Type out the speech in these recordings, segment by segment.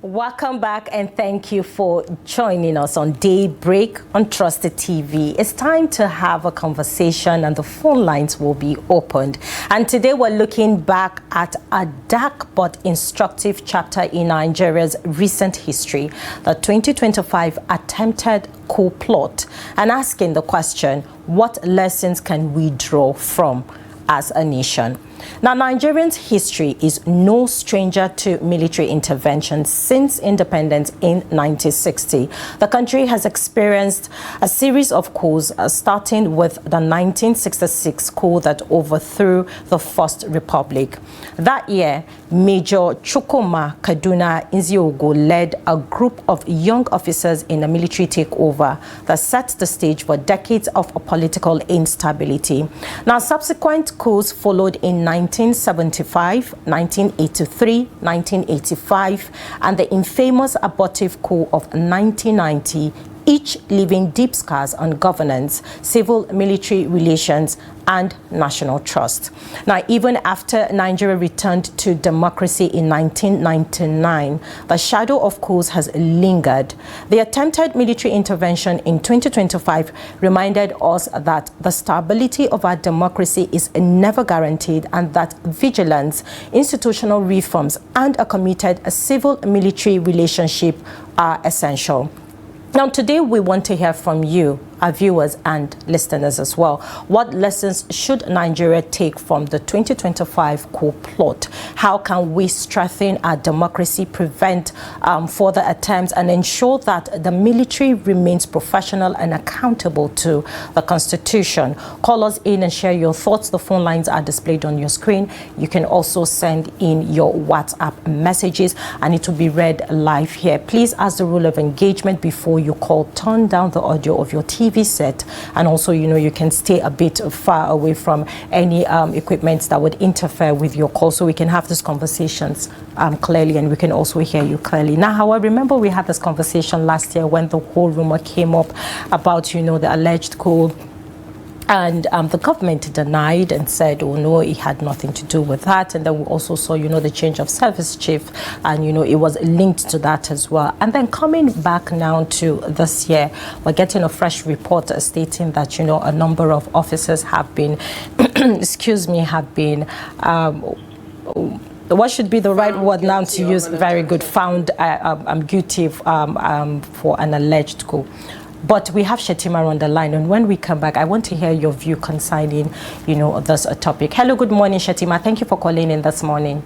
Welcome back and thank you for joining us on Daybreak on Trusted TV. It's time to have a conversation and the phone lines will be opened. And today we're looking back at a dark but instructive chapter in Nigeria's recent history, the 2025 attempted coup plot, and asking the question, what lessons can we draw from as a nation? Now, Nigerians' history is no stranger to military intervention since independence in 1960. The country has experienced a series of coups, starting with the 1966 coup that overthrew the First Republic. That year, Major Chukwuma Kaduna Nziogo led a group of young officers in a military takeover that set the stage for decades of political instability. Now, subsequent coups followed in 1975, 1983, 1985, and the infamous abortive coup of 1990, each leaving deep scars on governance, civil-military relations, and national trust. Now, even after Nigeria returned to democracy in 1999, the shadow of coups has lingered. The attempted military intervention in 2025 reminded us that the stability of our democracy is never guaranteed and that vigilance, institutional reforms, and a committed civil-military relationship are essential. Now, today we want to hear from you, our viewers and listeners as well. What lessons should Nigeria take from the 2025 coup plot? How can we strengthen our democracy, prevent further attempts, and ensure that the military remains professional and accountable to the Constitution? Call us in and share your thoughts. The phone lines are displayed on your screen. You can also send in your WhatsApp messages, and it will be read live here. Please, as the rule of engagement before you call, turn down the audio of your TV set, and also, you can stay a bit far away from any equipment that would interfere with your call, so we can have these conversations clearly and we can also hear you clearly. Now, however, remember we had this conversation last year when the whole rumor came up about, the alleged coup. And the government denied and said, oh, no, it had nothing to do with that. And then we also saw, the change of service chief, and, it was linked to that as well. And then coming back now to this year, we're getting a fresh report stating that, a number of officers have been, have been, what should be the right word now to use? Very good, found guilty for an alleged coup. But we have Shetima on the line, and when we come back, I want to hear your view concerning, this topic. Hello, good morning, Shetima. Thank you for calling in this morning.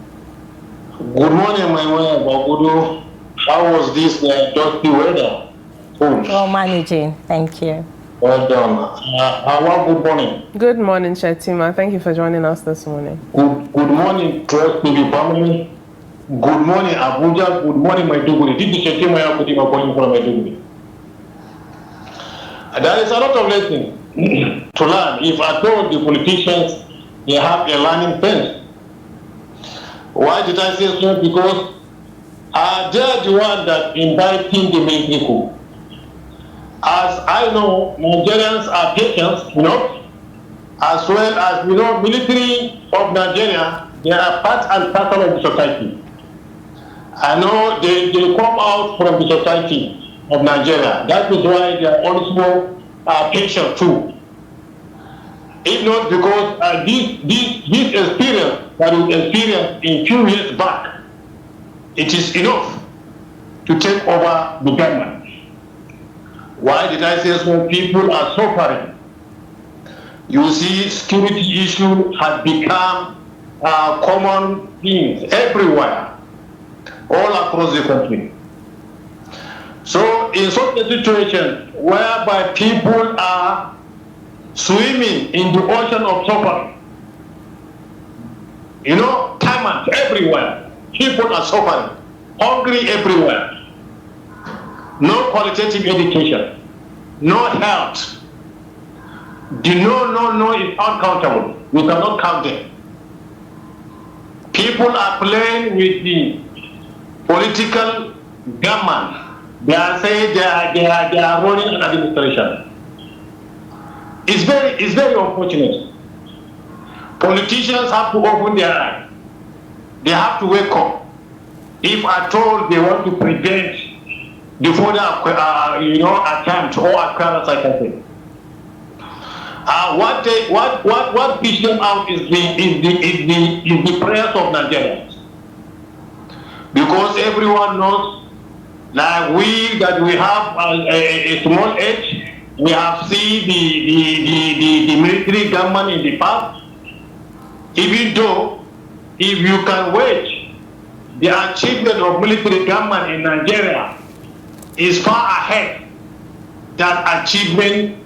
Good morning, Maimuna, Bagudu. How was this dusty weather? Well, managing. Thank you. Well done. Hauwa, good morning. Good morning, Shetima. Thank you for joining us this morning. Good morning, Trust TV family. Good morning, Abuja. Good morning, Maiduguri. This is Shetima Yakutima calling from Maiduguri. There is a lot of lessons to learn. If I told the politicians they have a learning phase. Why did I say so? Because they are the one that inviting the military coup. As I know, Nigerians are patient, as well as, military of Nigeria, they are part and parcel of the society. I know they come out from the society of Nigeria. That is why they are also patient too. If not because this experience that we experienced in few years back, it is enough to take over the government. Why did I say so? People are suffering. You see, security issue has become common things everywhere, all across the country. So in such a situation whereby people are swimming in the ocean of suffering, famine everywhere, people are suffering, hungry everywhere, no qualitative education, no health, the no is uncountable, we cannot count them. People are playing with the political government. They are saying they are running an administration. It's very unfortunate. Politicians have to open their eyes. They have to wake up. if at all they want to prevent the further, attempt or occurrence, I can say. What pushed them out is the prayers of Nigerians, because everyone knows, like we have a small age, we have seen the military government in the past. Even though, if you can wage the achievement of military government in Nigeria is far ahead than achievement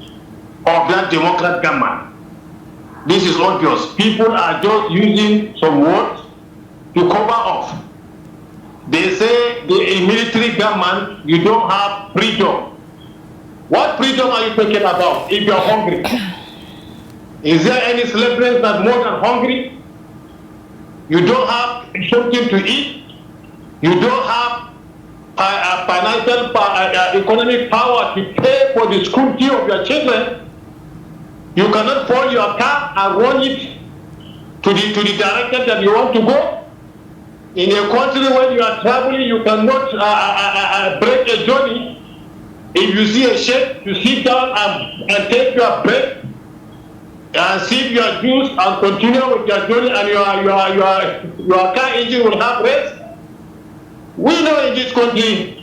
of that democratic government. This is obvious. People are just using some words to cover off. They say in military government, you don't have freedom. What freedom are you talking about if you're hungry? Is there any slavery that's more than hungry? You don't have something to eat. You don't have financial, economic power to pay for the school fee of your children. You cannot pull your car and run it to the direction that you want to go. In a country where you are traveling, you cannot break a journey. If you see a shade, you sit down and take your break and sip your juice and continue with your journey, and your car engine will have rest. We know in this country,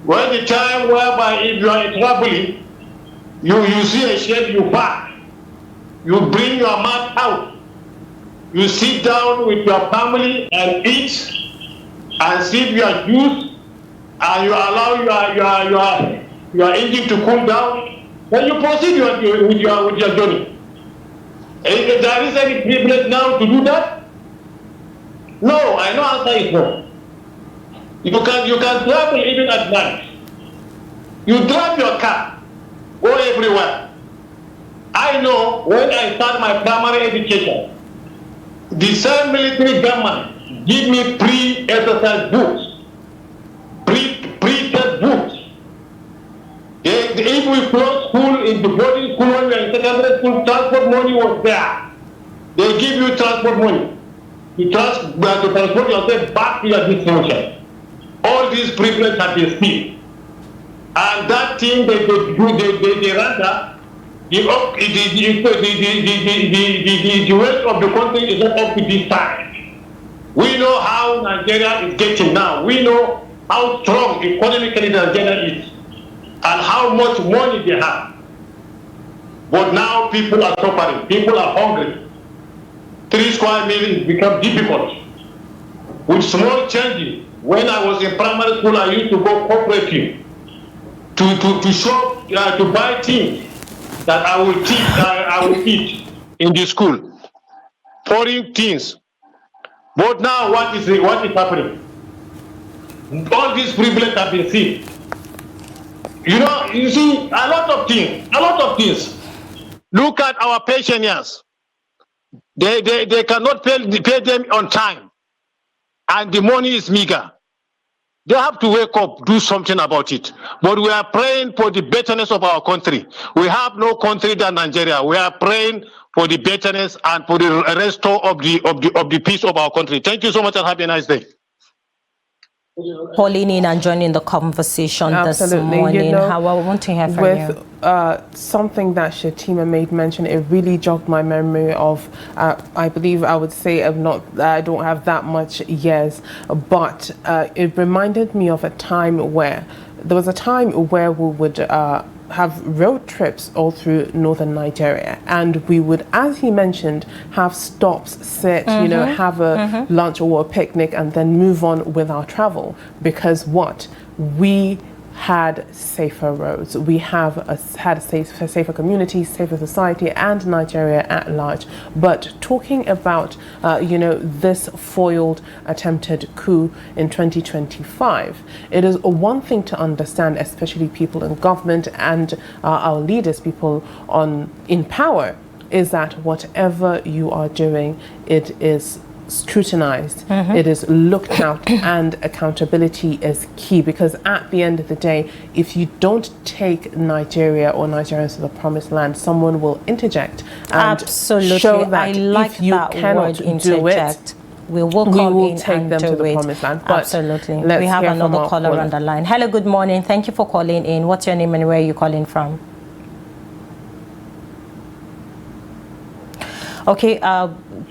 when the time whereby if you are traveling, you see a shade, you park, you bring your mat out, you sit down with your family and eat and sip your juice, and you allow your engine to cool down, then you proceed with your journey. If there is any privilege now to do that? No, I know answer is no. You can travel even at night. You drive your car, go everywhere. I know when I start my primary education, the same military government give me pre-exercise boots, pre-test boots. If we close school in the boarding school when we are in secondary school, transport money was there. They give you transport money to transport yourself back to your destination. All these privileges have been steamed. And that thing they render, the wealth of the country is not up to this time. We know how Nigeria is getting now. We know how strong economically Nigeria is and how much money they have. But now people are suffering. People are hungry. 3 square million become difficult. With small changes, when I was in primary school, I used to go cooperative to shop, to buy things that I will eat in the school. Foreign things. But now what is happening? All these privileges have been seen. You see, a lot of things. Look at our pensioners. They cannot pay them on time, and the money is meager. They have to wake up, do something about it. But we are praying for the betterness of our country. We have no country than Nigeria. We are praying for the betterness and for the restore of the peace of our country. Thank you so much and have a nice day. Calling in and joining the conversation this morning. Hauwa, I want to hear from you. Something that Shetima made mention, it really jogged my memory of, I believe I would say I don't have that much years, but it reminded me of a time where, there was a time where we would have road trips all through northern Nigeria, and we would, as he mentioned, have stops, sit, have a lunch or a picnic, and then move on with our travel, because we had safer roads, we had a safer community, safer society, and Nigeria at large. But talking about this foiled attempted coup in 2025, it is one thing to understand, especially people in government and our leaders, people in power, is that whatever you are doing, it is scrutinized, it is looked at, and accountability is key, because at the end of the day, if you don't take Nigeria or Nigerians to the promised land, someone will interject and show that if you cannot do it, we will take them to the promised land. But absolutely. We have another caller on the line. Hello, good morning. Thank you for calling in. What's your name and where are you calling from? Okay,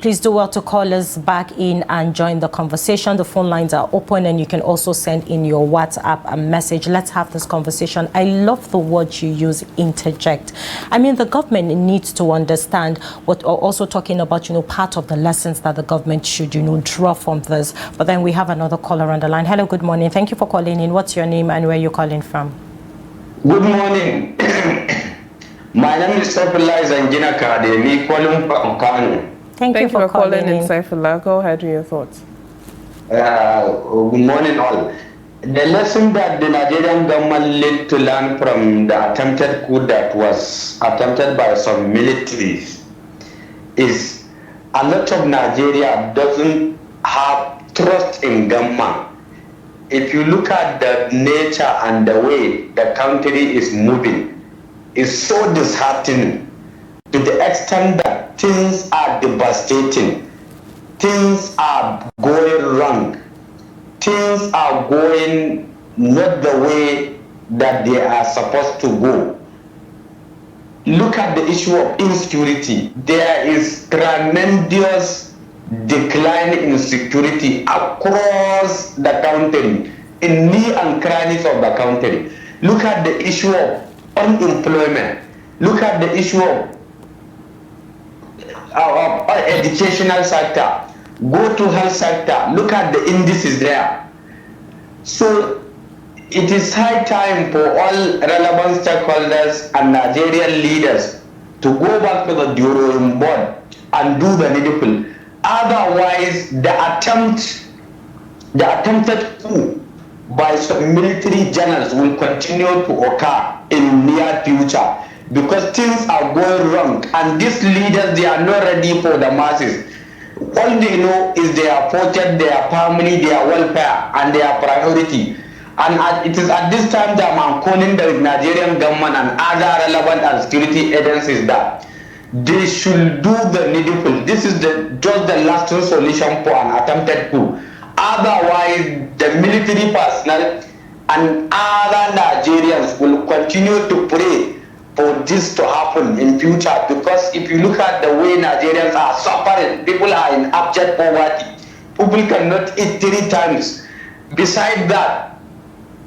please do well to call us back in and join the conversation. The phone lines are open and you can also send in your WhatsApp a message. Let's have this conversation. I love the word you use, interject. I mean, the government needs to understand what, or also talking about, part of the lessons that the government should, draw from this. But then we have another caller on the line. Hello, good morning. Thank you for calling in. What's your name and where you're calling from? Good morning. My name is Saifullah Zangina Kademi, calling from Kano. Thank you for calling in. Saifullah. Go ahead with your thoughts. Good morning, all. The lesson that the Nigerian government need to learn from the attempted coup that was attempted by some militaries is a lot of Nigeria doesn't have trust in government. If you look at the nature and the way the country is moving, it's so disheartening to the extent that things are devastating, things are going wrong, things are going not the way that they are supposed to go. Look at the issue of insecurity. There is tremendous decline in security across the country, in near and crannies of the country. Look at the issue of unemployment. Look at the issue of our educational sector. Go to health sector. Look at the indices there. So it is high time for all relevant stakeholders and Nigerian leaders to go back to the drawing board and do the needful. Otherwise, the attempted coup by some military generals will continue to occur in near future because things are going wrong and these leaders, they are not ready for the masses. All they know is their pocket, their family, their welfare and their priority. And it is at this time that I'm calling the Nigerian government and other relevant and security agencies that they should do the needful. This is just the lasting solution for an attempted coup. Otherwise, the military personnel and other Nigerians will continue to pray for this to happen in future, because if you look at the way Nigerians are suffering, people are in abject poverty. People cannot eat 3 times. Besides that,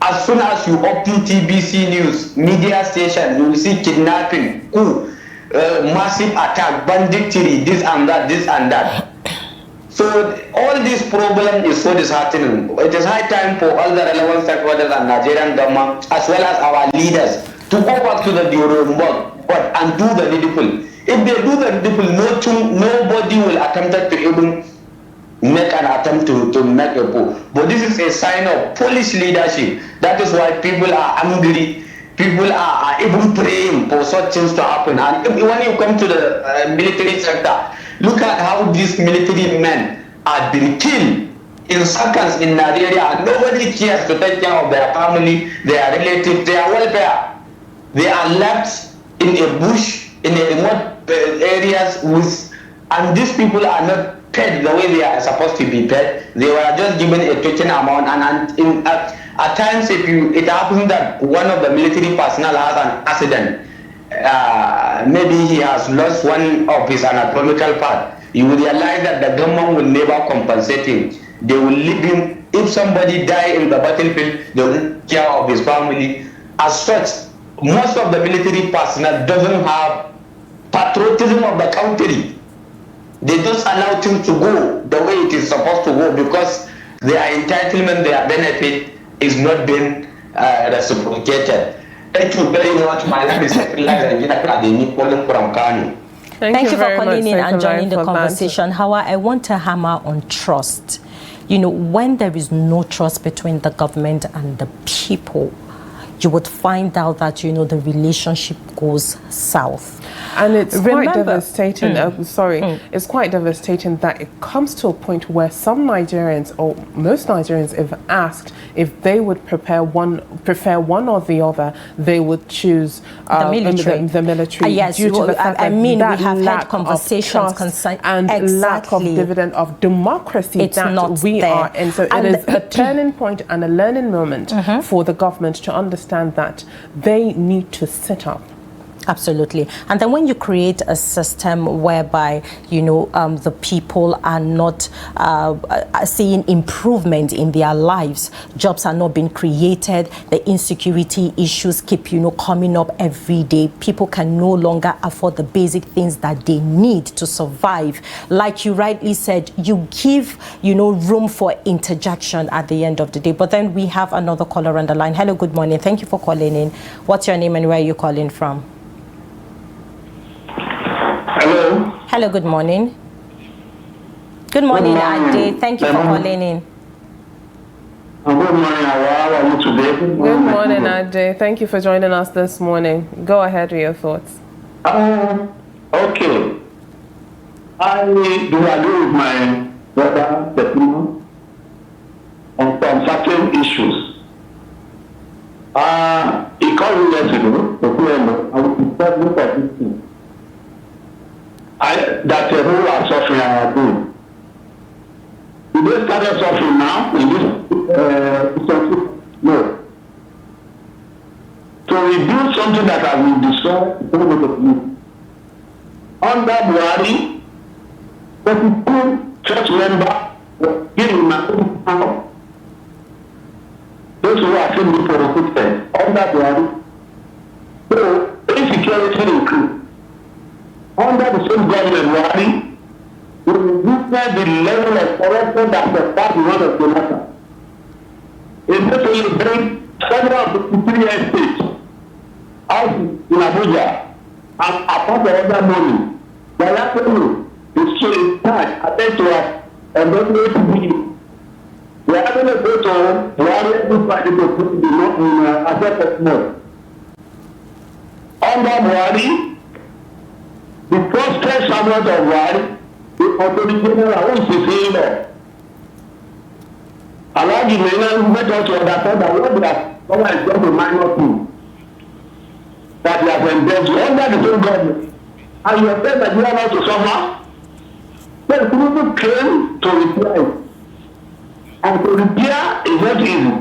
as soon as you open TBC News, media station, you will see kidnapping, coup, massive attack, banditry, this and that, this and that. So all this problem is so disheartening. It is high time for all the relevant stakeholders and Nigerian government, as well as our leaders, to go back to the drawing board and do the needful. If they do the needful, nobody will attempt to even make an attempt to make a coup. But this is a sign of Polish leadership. That is why people are angry. People are even praying for such things to happen. And when you come to the military sector, look at how these military men are being killed in seconds in Nigeria. Nobody cares to take care of their family, their relatives, their welfare. They are left in a bush, in a remote areas, and these people are not paid the way they are supposed to be paid. They were just given a certain amount, and at times, it happens that one of the military personnel has an accident. Maybe he has lost one of his anatomical part. You will realize that the government will never compensate him. They will leave him. If somebody dies in the battlefield, they will take care of his family. As such, most of the military personnel doesn't have patriotism of the country. They just allow things to go the way it is supposed to go because their entitlement, their benefit is not being reciprocated. Thank you very much. My name is Adamu, calling from Kano. Thank you for calling in and joining the conversation. Hauwa, I want to hammer on trust. When there is no trust between the government and the people, you would find out that, you know, the relationship goes south. And it's quite devastating. It's quite devastating that it comes to a point where some Nigerians, or most Nigerians, if asked if they would prefer one or the other, they would choose the military. The military. Yes, due to the fact I mean, that we have lack had conversations and lack of dividend of democracy it's that not we there. are in. So it is a turning point and a learning moment for the government to understand that they need to sit up. Absolutely. And then when you create a system whereby, you know, the people are not seeing improvement in their lives, jobs are not being created, the insecurity issues keep, you know, coming up every day. People can no longer afford the basic things that they need to survive. Like you rightly said, you give, you know, room for interjection at the end of the day. But then we have another caller on the line. Hello, good morning. Thank you for calling in. What's your name and where are you calling from? Hello. Hello, good morning. Good morning, Ade. Thank you for calling in. Good morning, Hauwa. How are you today? Good morning, Ade. Thank you for joining us this morning. Go ahead with your thoughts. Okay. I do agree with my brother, Adamu, on some certain issues. He called me yesterday to say, I will discuss this for this thing. That the whole are suffering are doing. Did they start suffering now in this no. To rebuild something that has been destroyed, under Buhari, 32 church members were given my own power. Those who are still being prosecuted under Buhari. So insecurity increased. Under the same government, Buhari, we witnessed the level of corruption that surpassed the one of Jonathan. In this way, you bring several of the 53 estates out in Abuja and apart the other money. The last one is still in charge, attend to us, and don't wait to be. We are going to go to Buhari every Friday to put the not in asset of more. Under Buhari, the trusted servant of Buhari, the authority general, who is the sailor, allowed the Maimuna made us to understand that what they have done is just a minor thing that they have embedded under the same government. And you expect that you are not to suffer? Then Tinubu came to repair. And to repair is not easy.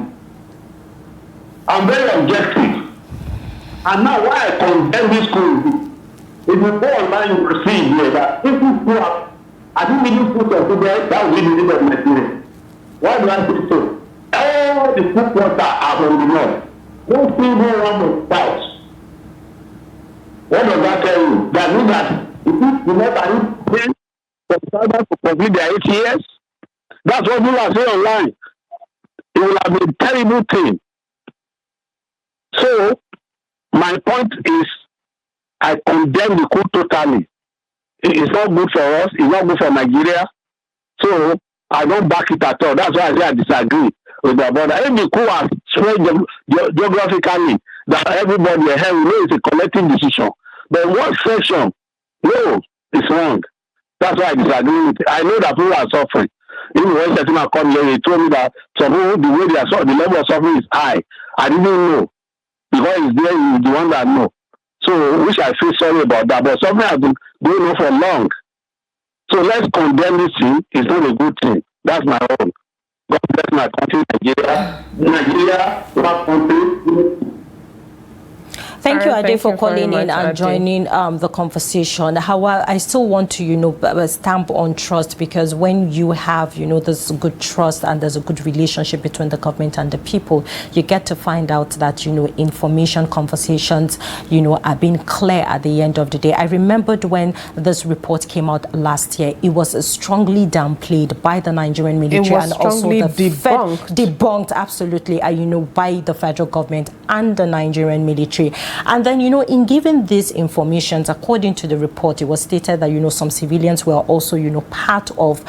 I'm very objective. And now why I condemn this school, if you go online, you will see here that if you go up, I think we need food of today, that will be the need of Nigeria. Why do I say so? All the food water are from the north. No single one of south. What does that tell you? That means that if you do not pay for farmers to complete their 8 years, that's what people are saying online. It will have been a terrible thing. So, my point is, I condemn the coup totally. It's not good for us. It's not good for Nigeria. So I don't back it at all. That's why I say I disagree with the brother. If the coup has spread geographically, that everybody here will know it's a collective decision. But in what section? No, it's wrong. That's why I disagree with it. I know that people are suffering. Even when Setima come here, he told me that some people, the way they are suffering, the level of suffering is high. I didn't know. Because it's there, he's the one that know. So, which I feel sorry about that. But something has been going on for long. So let's condemn this thing. It's not a good thing. That's my own. God bless my country, Nigeria. Nigeria, black country. Thank you, Ade, for calling in and Ade. joining the conversation. However, I still want to, you know, stamp on trust, because when you have, you know, this good trust and there's a good relationship between the government and the people, you get to find out that, you know, information conversations, you know, are being clear at the end of the day. I remembered when this report came out last year, it was strongly downplayed by the Nigerian military and also the debunked. Debunked, absolutely, you know, by the federal government and the Nigerian military. And then, you know, in giving these informations, according to the report, it was stated that, you know, some civilians were also, you know, part of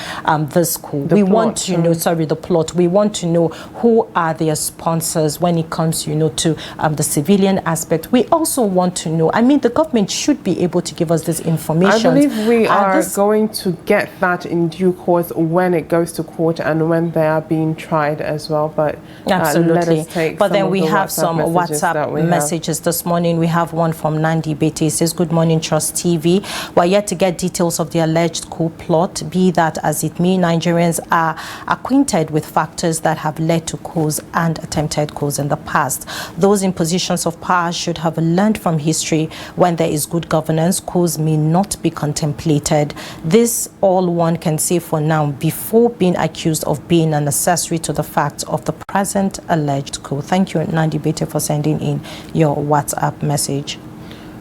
this coup. We want to know, the plot. We want to know who are their sponsors when it comes, you know, to the civilian aspect. We also want to know, I mean, the government should be able to give us this information. I believe we are going to get that in due course when it goes to court and when they are being tried as well. But absolutely. Let us take but then we have some WhatsApp messages this morning. We have one from Nandi Bete. It says, "Good morning, Trust TV. We're yet to get details of the alleged coup plot. Be that as it may, Nigerians are acquainted with factors that have led to coups and attempted coups in the past. Those in positions of power should have learned from history. When there is good governance, coups may not be contemplated. This all one can say for now before being accused of being an accessory to the facts of the present alleged coup." Thank you, Nandi Bete, for sending in your WhatsApp message.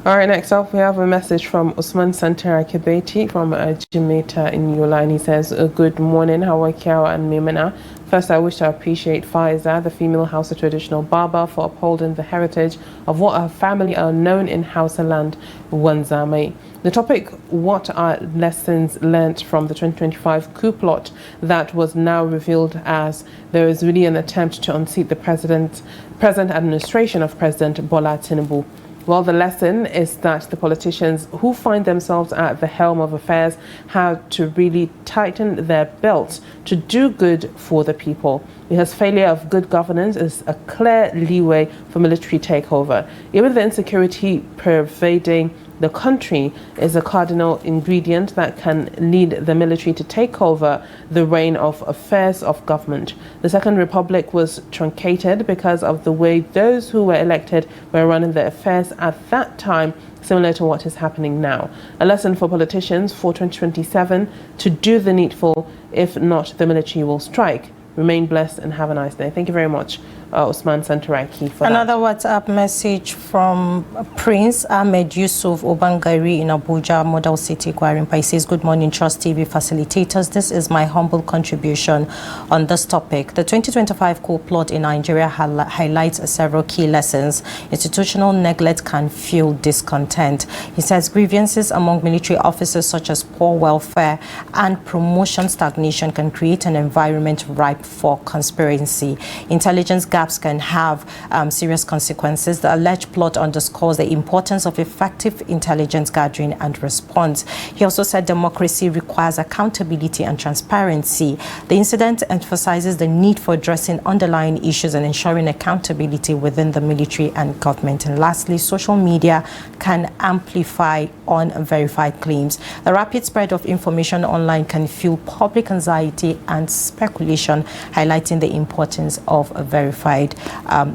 All right, next up we have a message from Usman Santara Kibeti from Jamaica in Yola, and he says, "Good morning, Hauwa, Kiyawa and Maimuna. First, I wish to appreciate Faiza, the female Hausa traditional barber, for upholding the heritage of what our family are known in Hausa land, Wanzame. The topic, what are lessons learnt from the 2025 coup plot that was now revealed as there is really an attempt to unseat the present administration of President Bola Tinubu. Well, the lesson is that the politicians who find themselves at the helm of affairs have to really tighten their belts to do good for the people, because failure of good governance is a clear leeway for military takeover. Even the insecurity pervading the country is a cardinal ingredient that can lead the military to take over the reign of affairs of government. The Second Republic was truncated because of the way those who were elected were running their affairs at that time, similar to what is happening now. A lesson for politicians for 2027 to do the needful. If not, the military will strike. Remain blessed and have a nice day." Thank you very much, Usman Santaraki, for Another WhatsApp message from Prince Ahmed Yusuf Obangari in Abuja, Model City, Kwarimpa. He says, "Good morning, Trust TV facilitators. This is my humble contribution on this topic. The 2025 coup plot in Nigeria highlights several key lessons. Institutional neglect can fuel discontent." He says, "Grievances among military officers such as poor welfare and promotion stagnation can create an environment ripe for conspiracy. Intelligence gaps can have serious consequences. The alleged plot underscores the importance of effective intelligence gathering and response." He also said democracy requires accountability and transparency. The incident emphasizes the need for addressing underlying issues and ensuring accountability within the military and government. And lastly, social media can amplify unverified claims. The rapid spread of information online can fuel public anxiety and speculation, highlighting the importance of a verified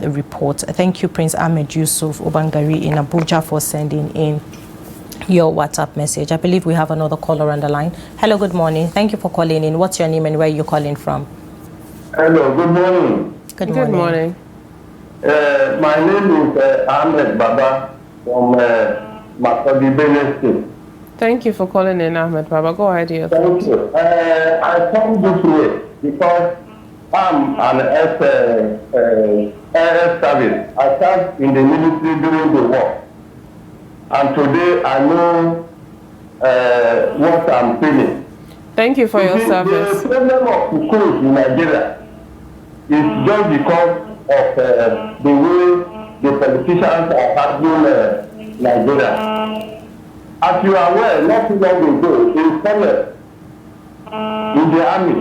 report. Thank you, Prince Ahmed Yusuf Obangari in Abuja, for sending in your WhatsApp message. I believe we have another caller on the line. Hello, good morning. Thank you for calling in. What's your name and where are you calling from? Hello, good morning. Good morning. Good morning. My name is Ahmed Baba from Makodi, Benue State. Thank you for calling in, Ahmed Baba. Go ahead, your Thank you. I come this way because I'm an air service. I served in the military during the war. And today I know what I'm feeling. Thank you for your service. The problem of the coup in Nigeria is just because of the way the politicians are handling Nigeria. As you are aware, not too long ago, a colonel in the army,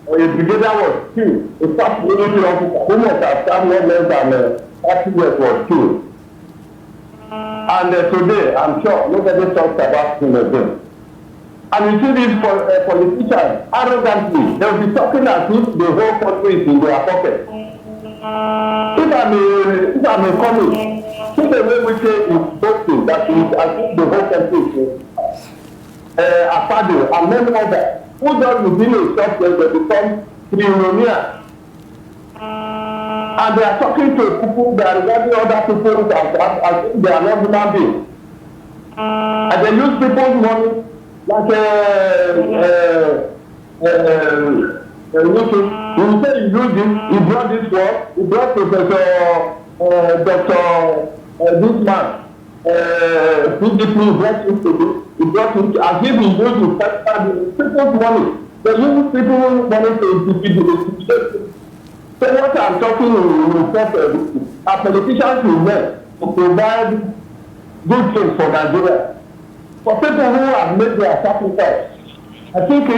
a brigadier was killed. A first military officer who must have served no less than 30 years was killed. And today, I'm sure nobody talks about him again. And you see these politicians, arrogantly, they'll be talking as if the whole country is in their pocket. If I'm a comic, see the way we say is boasting, that is as if the whole country is a father and many others. Who does within a shop when they become trillionaires? And they are talking to people, they are regarding other people as if they are not human beings. And they use people's money like you say you use this, you brought this work, you brought Professor Dr. this man, PDP brought him to this, he brought him to, as if he goes to capture the people's money. They use people's money to defeat the. So what I'm talking are politicians who meant to provide good things for Nigeria. For people who have made their sacrifice, I think if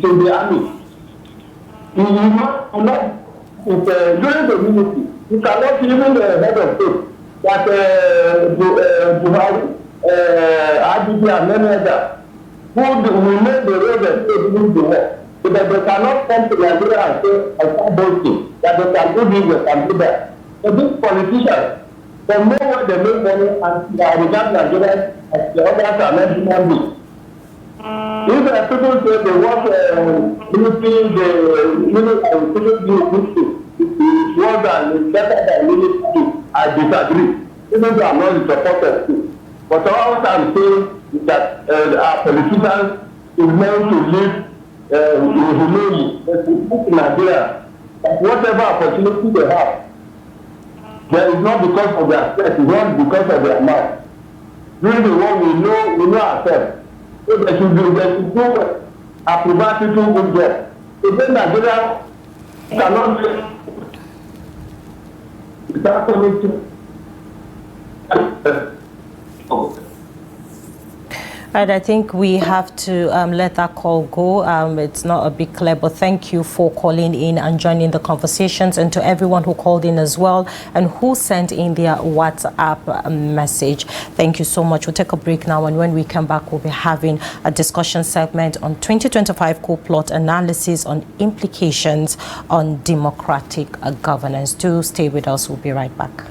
in the army, you not during the military, you cannot even the head of state that Buhari, IDP and many others who will make the road that they do the work. So that they cannot come to Nigeria and say, I can't boast that they can do this, they can do that. So these politicians, they know where they make money and they regard Nigeria as the others are not human beings. If people say they want military, people do it's worse than better than military, I disagree. Even though I'm not in support of it. But all I'm saying is that our politicians is meant to live in Nigeria, that whatever opportunity they have, there is not because of their strength, it's not because of their mind. During the war, we know ourselves. So they should do a private good job. So then Nigeria cannot And I think we have to let that call go. It's not a big clear, but thank you for calling in and joining the conversations, and to everyone who called in as well and who sent in their WhatsApp message. Thank you so much. We'll take a break now, and when we come back, we'll be having a discussion segment on 2025 Coup Plot analysis on implications on democratic governance. Do stay with us. We'll be right back.